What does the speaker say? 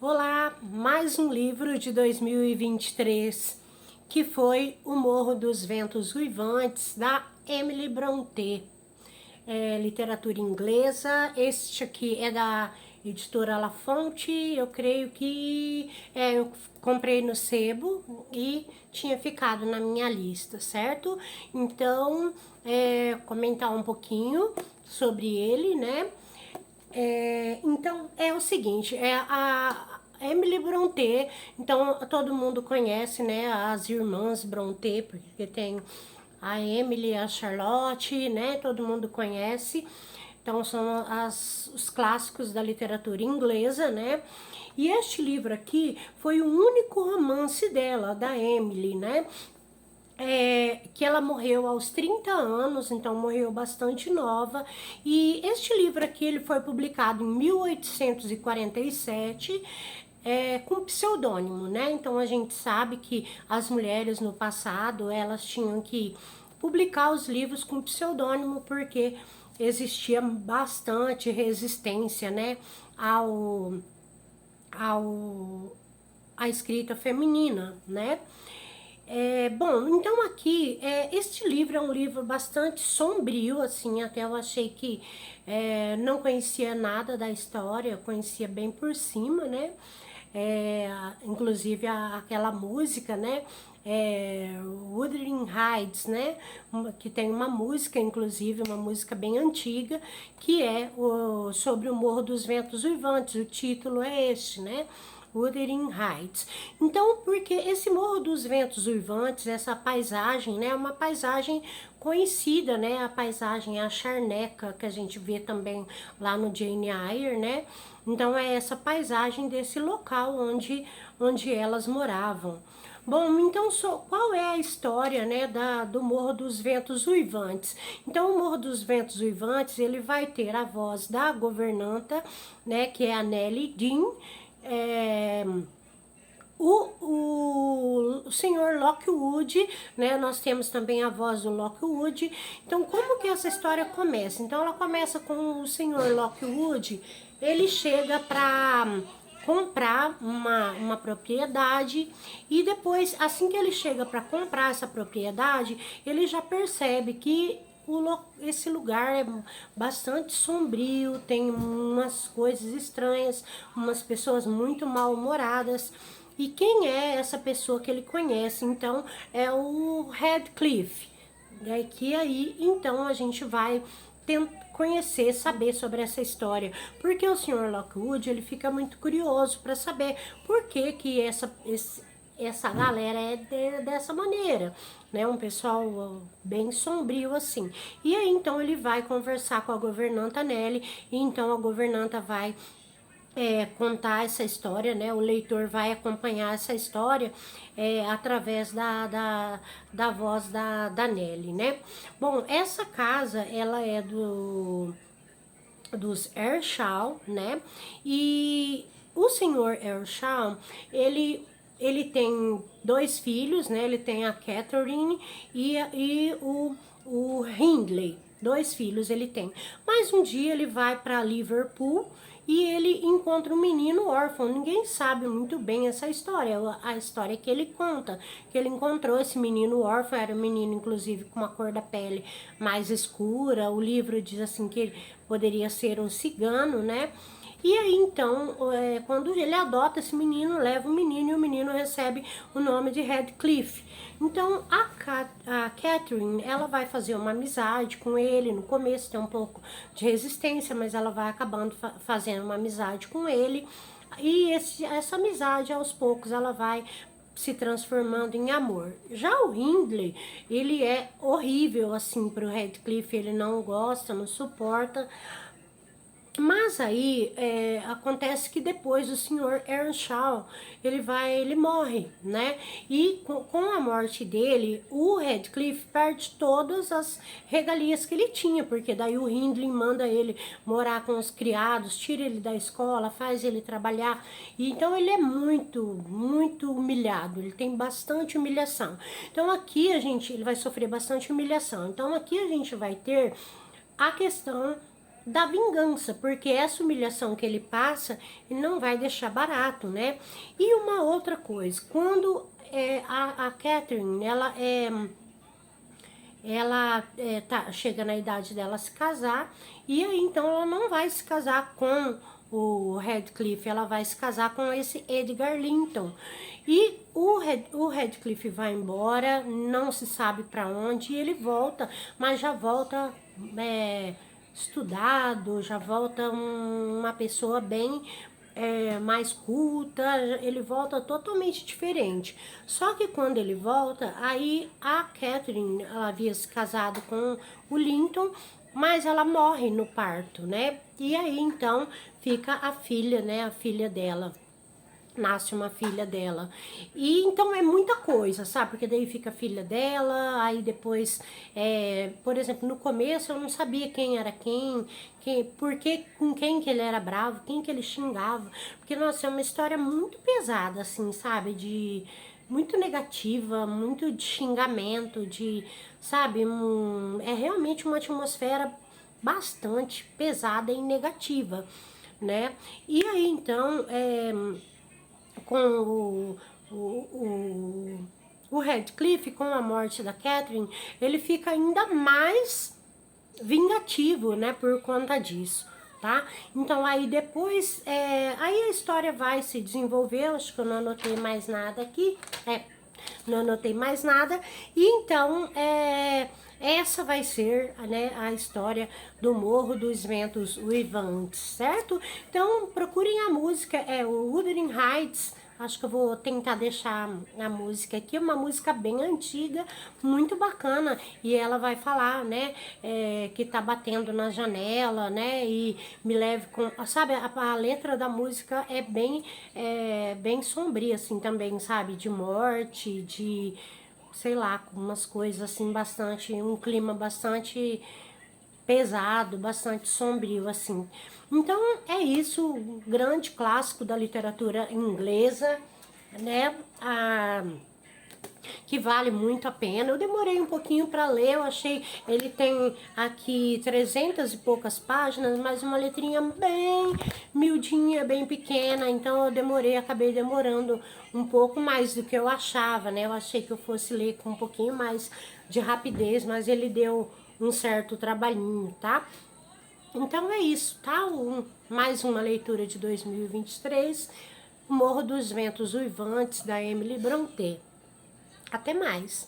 Olá, mais um livro de 2023, que foi O Morro dos Ventos Uivantes, da Emily Brontë. Literatura inglesa. Este aqui é da editora La Fonte. Eu creio que eu comprei no sebo e tinha ficado na minha lista, certo? Então, comentar um pouquinho sobre ele, né? Então, é o seguinte, a Emily Brontë, então todo mundo conhece, né, as irmãs Brontë, porque tem a Emily e a Charlotte, né, todo mundo conhece. Então, são os clássicos da literatura inglesa, né? E este livro aqui foi o único romance dela, da Emily, né? Que ela morreu aos 30 anos, então morreu bastante nova. E este livro aqui ele foi publicado em 1847, com pseudônimo, né? Então a gente sabe que as mulheres no passado elas tinham que publicar os livros com pseudônimo porque existia bastante resistência, né, ao, ao a escrita feminina, né? Bom, então aqui, este livro é um livro bastante sombrio, assim, até eu achei que não conhecia nada da história, eu conhecia bem por cima, né? Inclusive aquela música, né? Wuthering Heights, né? Que tem uma música, inclusive, uma música bem antiga, que é sobre o Morro dos Ventos Uivantes, o título é este, né? Wuthering Heights. Então, porque esse Morro dos Ventos Uivantes, essa paisagem, né, é uma paisagem conhecida, né, a paisagem, a charneca, que a gente vê também lá no Jane Eyre, né, então é essa paisagem desse local onde elas moravam. Bom, então qual é a história, né, do Morro dos Ventos Uivantes? Então, o Morro dos Ventos Uivantes, ele vai ter a voz da governanta, né, que é a Nellie Dean, o senhor Lockwood, né? Nós temos também a voz do Lockwood. Então, como que essa história começa? Então, ela começa com o senhor Lockwood, ele chega para comprar uma propriedade e depois, assim que ele chega para comprar essa propriedade, ele já percebe que esse lugar é bastante sombrio, tem umas coisas estranhas, umas pessoas muito mal-humoradas. E quem é essa pessoa que ele conhece? Então, é o Radcliffe. Que aí, então, a gente vai conhecer, saber sobre essa história. Porque o Sr. Lockwood, ele fica muito curioso para saber por que essa galera é dessa maneira, né? Um pessoal bem sombrio assim. E aí, então, ele vai conversar com a governanta Nelly, e então a governanta vai contar essa história, né? O leitor vai acompanhar essa história através da voz da Nelly, né? Bom, essa casa, ela é dos Earnshaw, né? E o senhor Earnshaw, ele tem dois filhos, né? Ele tem a Catherine e o Hindley. Dois filhos ele tem. Mas um dia ele vai para Liverpool e ele encontra um menino órfão. Ninguém sabe muito bem essa história. A história que ele conta, que ele encontrou esse menino órfão, era um menino inclusive com uma cor da pele mais escura. O livro diz assim que ele poderia ser um cigano, né? E aí, então, quando ele adota esse menino, leva o menino e o menino recebe o nome de Radcliffe. Então, a Catherine, ela vai fazer uma amizade com ele. No começo tem um pouco de resistência, mas ela vai acabando fazendo uma amizade com ele. E essa amizade, aos poucos, ela vai se transformando em amor. Já o Hindley, ele é horrível, assim, pro Radcliffe. Ele não gosta, não suporta. Mas aí acontece que depois o senhor Earnshaw, ele morre, né? E com a morte dele, o Radcliffe perde todas as regalias que ele tinha, porque daí o Hindley manda ele morar com os criados, tira ele da escola, faz ele trabalhar. E então ele é muito, muito humilhado, ele tem bastante humilhação. Então aqui ele vai sofrer bastante humilhação. Então aqui a gente vai ter a questão da vingança, porque essa humilhação que ele passa, ele não vai deixar barato, né? E uma outra coisa, quando a Catherine, chega na idade dela se casar, e aí então ela não vai se casar com o Radcliffe, ela vai se casar com esse Edgar Linton. E o Radcliffe vai embora, não se sabe para onde, e ele volta, mas já volta estudado, já volta uma pessoa bem mais culta, ele volta totalmente diferente. Só que quando ele volta, aí a Catherine, ela havia se casado com o Linton, mas ela morre no parto, né? E aí então fica a filha, né? A filha dela. Nasce uma filha dela. E então é muita coisa, sabe? Porque daí fica a filha dela, aí depois, por exemplo, no começo eu não sabia quem era porque, com quem que ele era bravo, quem que ele xingava. Porque, nossa, é uma história muito pesada, assim, sabe? Muito negativa, muito de xingamento, sabe? É realmente uma atmosfera bastante pesada e negativa, né? E aí, então, com o Radcliffe, com a morte da Catherine, ele fica ainda mais vingativo, né, por conta disso, tá? Então aí depois, aí a história vai se desenvolver, acho que eu não anotei mais nada aqui, não anotei mais nada, e então, essa vai ser, né, a história do Morro dos Ventos Uivantes, certo? Então procurem a música, o Wuthering Heights. Acho que eu vou tentar deixar a música aqui, uma música bem antiga, muito bacana. E ela vai falar, né, que tá batendo na janela, né, e me leve com... Sabe, a letra da música é bem sombria, assim, também, sabe? De morte, sei lá, umas coisas assim, um clima bastante pesado, bastante sombrio, assim. Então, é isso, um grande clássico da literatura inglesa, né? Que vale muito a pena. Eu demorei um pouquinho para ler, eu achei, ele tem aqui 300 e poucas páginas, mas uma letrinha bem miudinha, bem pequena, então acabei demorando um pouco mais do que eu achava, né? Eu achei que eu fosse ler com um pouquinho mais de rapidez, mas ele deu um certo trabalhinho, tá? Então é isso, tá? Mais uma leitura de 2023, Morro dos Ventos Uivantes, da Emily Brontë. Até mais!